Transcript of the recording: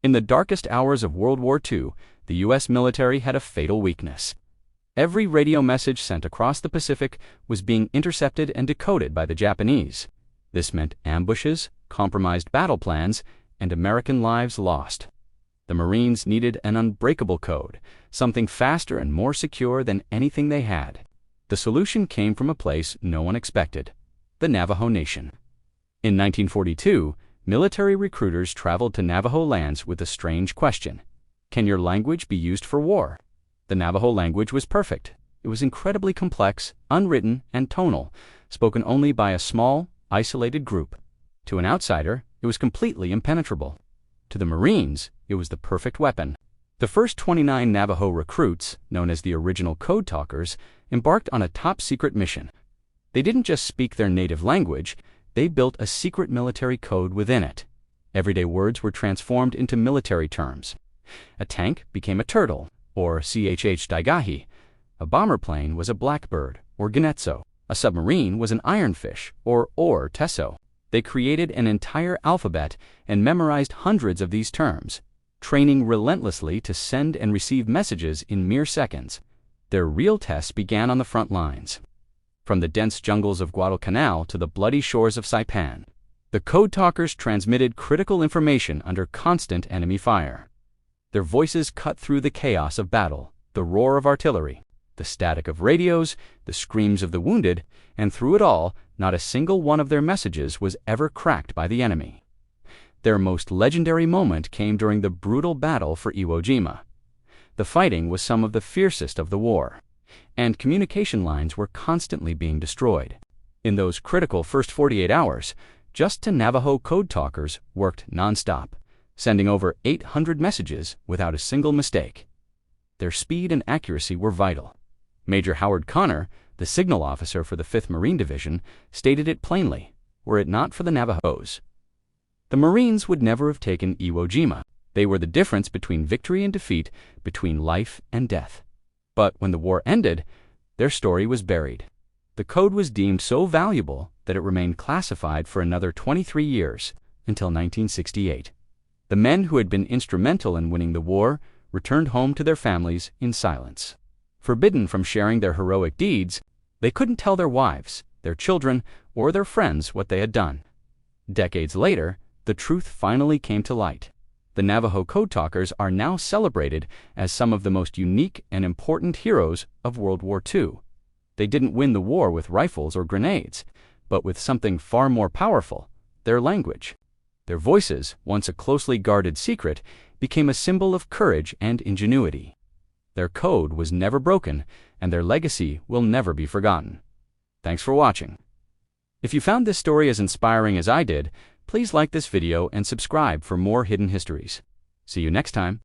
In the darkest hours of World War II, the U.S. military had a fatal weakness. Every radio message sent across the Pacific was being intercepted and decoded by the Japanese. This meant ambushes, compromised battle plans, and American lives lost. The Marines needed an unbreakable code, something faster and more secure than anything they had. The solution came from a place no one expected: the Navajo Nation. In 1942, military recruiters traveled to Navajo lands with a strange question: can your language be used for war? The Navajo language was perfect. It was incredibly complex, unwritten, and tonal, spoken only by a small, isolated group. To an outsider, it was completely impenetrable. To the Marines, it was the perfect weapon. The first 29 Navajo recruits, known as the original Code Talkers, embarked on a top-secret mission. They didn't just speak their native language, they built a secret military code within it. Everyday words were transformed into military terms. A tank became a turtle, or CHH Daigahi. A bomber plane was a blackbird, or Genetso. A submarine was an ironfish, or Teso. They created an entire alphabet and memorized hundreds of these terms, training relentlessly to send and receive messages in mere seconds. Their real tests began on the front lines. From the dense jungles of Guadalcanal to the bloody shores of Saipan, the Code Talkers transmitted critical information under constant enemy fire. Their voices cut through the chaos of battle, the roar of artillery, the static of radios, the screams of the wounded, and through it all, not a single one of their messages was ever cracked by the enemy. Their most legendary moment came during the brutal battle for Iwo Jima. The fighting was some of the fiercest of the war, and communication lines were constantly being destroyed. In those critical first 48 hours, just 2 Navajo Code Talkers worked nonstop, sending over 800 messages without a single mistake. Their speed and accuracy were vital. Major Howard Connor, the signal officer for the 5th Marine Division, stated it plainly: were it not for the Navajos, the Marines would never have taken Iwo Jima. They were the difference between victory and defeat, between life and death. But when the war ended, their story was buried. The code was deemed so valuable that it remained classified for another 23 years, until 1968. The men who had been instrumental in winning the war returned home to their families in silence. Forbidden from sharing their heroic deeds, they couldn't tell their wives, their children, or their friends what they had done. Decades later, the truth finally came to light. The Navajo Code Talkers are now celebrated as some of the most unique and important heroes of World War II. They didn't win the war with rifles or grenades, but with something far more powerful: their language. Their voices, once a closely guarded secret, became a symbol of courage and ingenuity. Their code was never broken, and their legacy will never be forgotten. Thanks for watching. If you found this story as inspiring as I did, please like this video and subscribe for more hidden histories. See you next time.